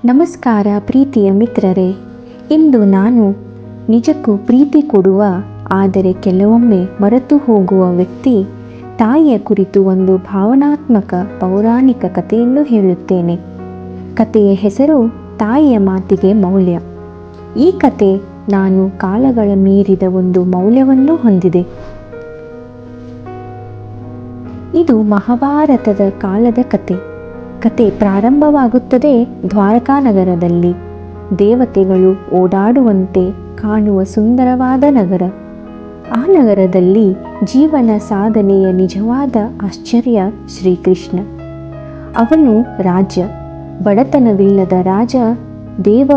ನಮಸ್ಕಾರ ಪ್ರೀತಿಯ ಮಿತ್ರರೇ. ಇಂದು ನಾನು ನಿಜಕ್ಕೂ ಪ್ರೀತಿ ಕೊಡುವ ಆದರೆ ಕೆಲವೊಮ್ಮೆ ಮರೆತು ಹೋಗುವ ವ್ಯಕ್ತಿ ತಾಯಿಯ ಕುರಿತು ಒಂದು ಭಾವನಾತ್ಮಕ ಪೌರಾಣಿಕ ಕಥೆಯನ್ನು ಹೇಳುತ್ತೇನೆ. ಕಥೆಯ ಹೆಸರು ತಾಯಿಯ ಮಾತಿಗೆ ಮೌಲ್ಯ. ಈ ಕತೆ ನಾನು ಕಾಲಗಳ ಮೀರಿದ ಒಂದು ಮೌಲ್ಯವನ್ನು ಹೊಂದಿದೆ. ಇದು ಮಹಾಭಾರತದ ಕಾಲದ ಕತೆ ಪ್ರಾರಂಭವಾಗುತ್ತದೆ ದ್ವಾರಕಾ ನಗರದಲ್ಲಿ. ದೇವತೆಗಳು ಓಡಾಡುವಂತೆ ಕಾಣುವ ಸುಂದರವಾದ ನಗರ. ಆ ನಗರದಲ್ಲಿ ಜೀವನ ಸಾಧನೆಯ ನಿಜವಾದ ಆಶ್ಚರ್ಯ ಶ್ರೀಕೃಷ್ಣ. ಅವನು ಬಡತನವಿಲ್ಲದ ರಾಜ, ದೇವ,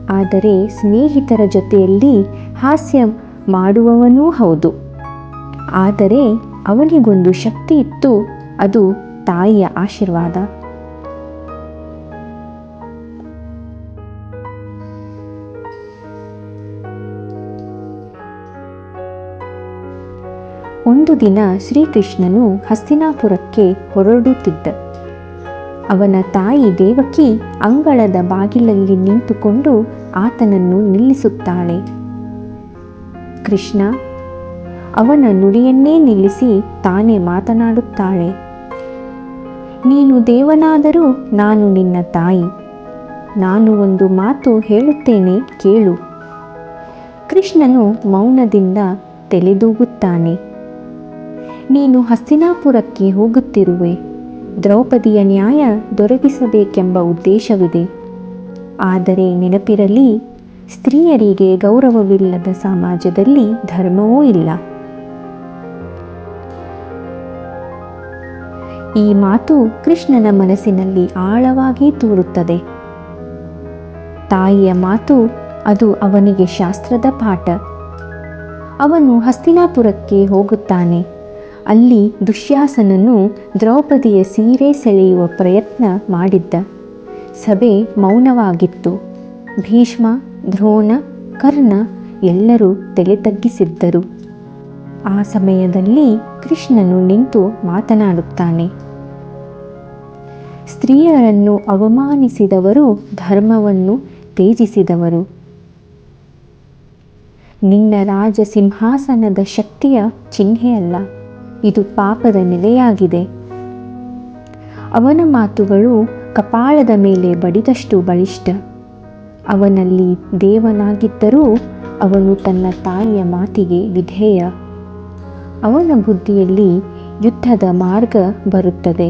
ಆದರೆ ಸ್ನೇಹಿತರ ಜೊತೆಯಲ್ಲಿ ಹಾಸ್ಯ ಮಾಡುವವನೂ ಹೌದು. ಆದರೆ ಅವನಿಗೊಂದು ಶಕ್ತಿ ಇತ್ತು, ಅದು ತಾಯಿಯ ಆಶೀರ್ವಾದ. ಒಂದು ದಿನ ಶ್ರೀಕೃಷ್ಣನು ಹಸ್ತಿನಾಪುರಕ್ಕೆ ಹೊರಡುತ್ತಿದ್ದ. ಅವನ ತಾಯಿ ದೇವಕಿ ಅಂಗಳದ ಬಾಗಿಲಲ್ಲಿ ನಿಂತುಕೊಂಡು ಆತನನ್ನು ನಿಲ್ಲಿಸುತ್ತಾಳೆ. ಕೃಷ್ಣ ಅವನ ನುಡಿಯನ್ನೇ ನಿಲ್ಲಿಸಿ ತಾನೇ ಮಾತನಾಡುತ್ತಾಳೆ. ನೀನು ದೇವನಾದರೂ ನಾನು ನಿನ್ನ ತಾಯಿ. ನಾನು ಒಂದು ಮಾತು ಹೇಳುತ್ತೇನೆ, ಕೇಳು. ಕೃಷ್ಣನು ಮೌನದಿಂದ ತಲೆದೂಗುತ್ತಾನೆ. ನೀನು ಹಸ್ತಿನಾಪುರಕ್ಕೆ ಹೋಗುತ್ತಿರುವೆ. ದ್ರೌಪದಿಯ ನ್ಯಾಯ ದೊರಕಿಸಬೇಕೆಂಬ ಉದ್ದೇಶವಿದೆ. ಆದರೆ ನೆನಪಿರಲಿ, ಸ್ತ್ರೀಯರಿಗೆ ಗೌರವವಿಲ್ಲದ ಸಮಾಜದಲ್ಲಿ ಧರ್ಮವೂ ಇಲ್ಲ. ಈ ಮಾತು ಕೃಷ್ಣನ ಮನಸ್ಸಿನಲ್ಲಿ ಆಳವಾಗಿ ತೂರುತ್ತದೆ. ತಾಯಿಯ ಮಾತು, ಅದು ಅವನಿಗೆ ಶಾಸ್ತ್ರದ ಪಾಠ. ಅವನು ಹಸ್ತಿನಾಪುರಕ್ಕೆ ಹೋಗುತ್ತಾನೆ. ಅಲ್ಲಿ ದುಶ್ಯಾಸನನು ದ್ರೌಪದಿಯ ಸೀರೆ ಸೆಳೆಯುವ ಪ್ರಯತ್ನ ಮಾಡಿದ್ದ. ಸಭೆ ಮೌನವಾಗಿತ್ತು. ಭೀಷ್ಮ, ದ್ರೋಣ, ಕರ್ಣ ಎಲ್ಲರೂ ತಲೆ ತಗ್ಗಿಸಿದ್ದರು. ಆ ಸಮಯದಲ್ಲಿ ಕೃಷ್ಣನು ನಿಂತು ಮಾತನಾಡುತ್ತಾನೆ. ಸ್ತ್ರೀಯರನ್ನು ಅವಮಾನಿಸಿದವರು ಧರ್ಮವನ್ನು ತ್ಯಜಿಸಿದವರು. ನಿನ್ನ ರಾಜ ಸಿಂಹಾಸನದ ಶಕ್ತಿಯ ಚಿಹ್ನೆಯಲ್ಲ, ಇದು ಪಾಪದ ನೆಲೆಯಾಗಿದೆ. ಅವನ ಮಾತುಗಳು ಕಪಾಳದ ಮೇಲೆ ಬಡಿದಷ್ಟು ಬಲಿಷ್ಠ. ಅವನಲ್ಲಿ ದೇವನಾಗಿದ್ದರೂ ಅವನು ತನ್ನ ತಾಯಿಯ ಮಾತಿಗೆ ವಿಧೇಯ. ಅವನ ಬುದ್ಧಿಯಲ್ಲಿ ಯುದ್ಧದ ಮಾರ್ಗ ಬರುತ್ತದೆ,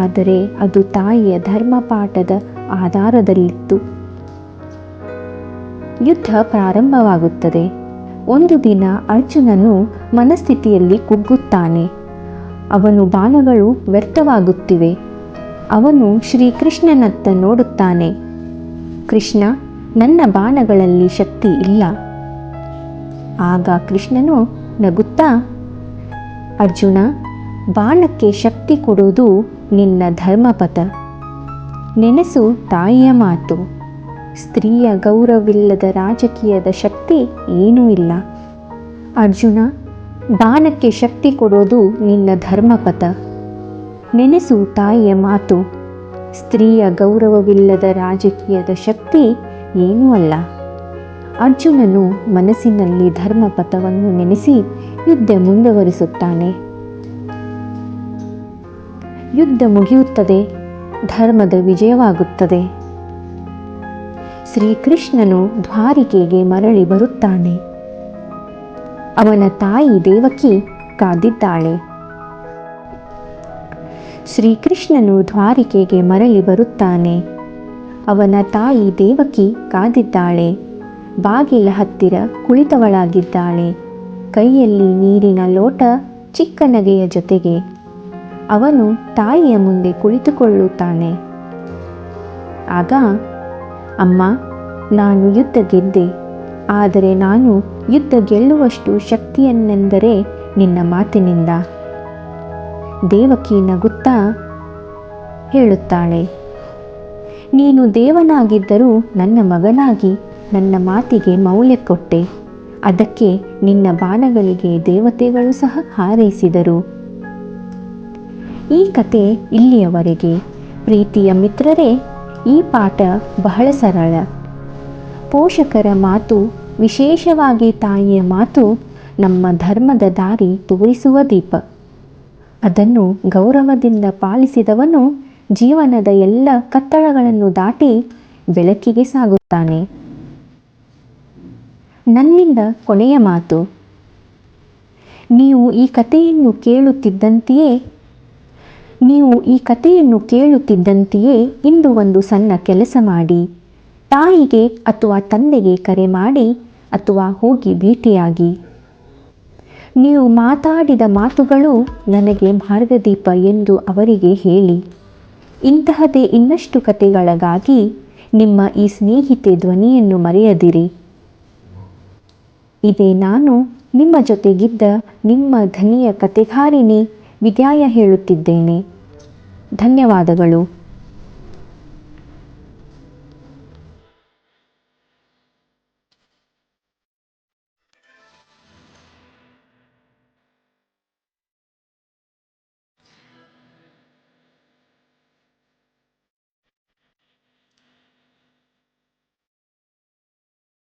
ಆದರೆ ಅದು ತಾಯಿಯ ಧರ್ಮಪಾಠದ ಆಧಾರದಲ್ಲಿತ್ತು. ಯುದ್ಧ ಪ್ರಾರಂಭವಾಗುತ್ತದೆ. ಒಂದು ದಿನ ಅರ್ಜುನನು ಮನಸ್ಥಿತಿಯಲ್ಲಿ ಕುಗ್ಗುತ್ತಾನೆ. ಅವನು ಬಾಣಗಳು ವ್ಯರ್ಥವಾಗುತ್ತಿವೆ. ಅವನು ಶ್ರೀಕೃಷ್ಣನತ್ತ ನೋಡುತ್ತಾನೆ. ಕೃಷ್ಣ, ನನ್ನ ಬಾಣಗಳಲ್ಲಿ ಶಕ್ತಿ ಇಲ್ಲ. ಆಗ ಕೃಷ್ಣನು ನಗುತ್ತಾ, ಅರ್ಜುನ, ಬಾಣಕ್ಕೆ ಶಕ್ತಿ ಕೊಡೋದು ನಿನ್ನ ಧರ್ಮಪಥ. ನೆನೆಸು ತಾಯಿಯ ಮಾತು. ಸ್ತ್ರೀಯ ಗೌರವವಿಲ್ಲದ ರಾಜಕೀಯದ ಶಕ್ತಿ ಏನೂ ಇಲ್ಲ. ಅರ್ಜುನ, ಬಾಣಕ್ಕೆ ಶಕ್ತಿ ಕೊಡೋದು ನಿನ್ನ ಧರ್ಮಪಥ. ನೆನೆಸು ತಾಯಿಯ ಮಾತು. ಸ್ತ್ರೀಯ ಗೌರವವಿಲ್ಲದ ರಾಜಕೀಯದ ಶಕ್ತಿ ಏನೂ ಅಲ್ಲ. ಅರ್ಜುನನು ಮನಸ್ಸಿನಲ್ಲಿ ಧರ್ಮಪಥವನ್ನು ನೆನೆಸಿ ಯುದ್ಧ ಮುಂದುವರಿಸುತ್ತಾನೆ. ಯುದ್ಧ ಮುಗಿಯುತ್ತದೆ. ಧರ್ಮದ ವಿಜಯವಾಗುತ್ತದೆ. ಶ್ರೀಕೃಷ್ಣನು ದ್ವಾರಿಕೆಗೆ ಮರಳಿ ಬರುತ್ತಾನೆ. ಅವನ ತಾಯಿ ದೇವಕಿ ಕಾದಿದ್ದಾಳೆ. ಶ್ರೀಕೃಷ್ಣನು ದ್ವಾರಿಕೆಗೆ ಮರಳಿ ಬರುತ್ತಾನೆ. ಅವನ ತಾಯಿ ದೇವಕಿ ಕಾದಿದ್ದಾಳೆ. ಬಾಗಿಲ ಹತ್ತಿರ ಕುಳಿತವಳಾಗಿದ್ದಾಳೆ. ಕೈಯಲ್ಲಿ ನೀರಿನ ಲೋಟ, ಚಿಕ್ಕ ನಗೆಯ ಜೊತೆಗೆ. ಅವನು ತಾಯಿಯ ಮುಂದೆ ಕುಳಿತುಕೊಳ್ಳುತ್ತಾನೆ. ಆಗ, ಅಮ್ಮ, ನಾನು ಯುದ್ಧ ಗೆದ್ದೆ, ಆದರೆ ನಾನು ಯುದ್ಧ ಗೆಲ್ಲುವಷ್ಟು ಶಕ್ತಿಯನ್ನೆಂದರೆ ನಿನ್ನ ಮಾತಿನಿಂದ. ದೇವಕಿ ನಗುತ್ತಾ ಹೇಳುತ್ತಾಳೆ, ನೀನು ದೇವನಾಗಿದ್ದರೂ ನನ್ನ ಮಗನಾಗಿ ನನ್ನ ಮಾತಿಗೆ ಮೌಲ್ಯ ಕೊಟ್ಟೆ. ಅದಕ್ಕೆ ನಿನ್ನ ಬಾಣಗಳಿಗೆ ದೇವತೆಗಳು ಸಹ ಹಾರೈಸಿದರು. ಈ ಕತೆ ಇಲ್ಲಿಯವರೆಗೆ. ಪ್ರೀತಿಯ ಮಿತ್ರರೇ, ಈ ಪಾಠ ಬಹಳ ಸರಳ. ಪೋಷಕರ ಮಾತು, ವಿಶೇಷವಾಗಿ ತಾಯಿಯ ಮಾತು, ನಮ್ಮ ಧರ್ಮದ ದಾರಿ ತೋರಿಸುವ ದೀಪ. ಅದನ್ನು ಗೌರವದಿಂದ ಪಾಲಿಸಿದವನು ಜೀವನದ ಎಲ್ಲ ಕತ್ತಳಗಳನ್ನು ದಾಟಿ ಬೆಳಕಿಗೆ ಸಾಗುತ್ತಾನೆ. ನನ್ನಿಂದ ಕೊನೆಯ ಮಾತು. ನೀವು ಈ ಕಥೆಯನ್ನು ಕೇಳುತ್ತಿದ್ದಂತೆಯೇ ಇಂದು ಒಂದು ಸಣ್ಣ ಕೆಲಸ ಮಾಡಿ. ತಾಯಿಗೆ ಅಥವಾ ತಂದೆಗೆ ಕರೆ ಮಾಡಿ ಅಥವಾ ಹೋಗಿ ಭೇಟಿಯಾಗಿ. ನೀವು ಮಾತಾಡಿದ ಮಾತುಗಳು ನನಗೆ ಮಾರ್ಗದೀಪ ಎಂದು ಅವರಿಗೆ ಹೇಳಿ. ಇಂತಹದೇ ಇನ್ನಷ್ಟು ಕಥೆಗಳಿಗಾಗಿ ನಿಮ್ಮ ಈ ಸ್ನೇಹಿತೆ ಧ್ವನಿಯನ್ನು ಮರೆಯದಿರಿ. ಇದೇ ನಾನು ನಿಮ್ಮ ಜೊತೆಗಿದ್ದ ನಿಮ್ಮ ಧನಿಯ ಕಥೆಗಾರಿಣಿ ವಿದ್ಯಾಯ ಹೇಳುತ್ತಿದ್ದೇನೆ. ಧನ್ಯವಾದಗಳು.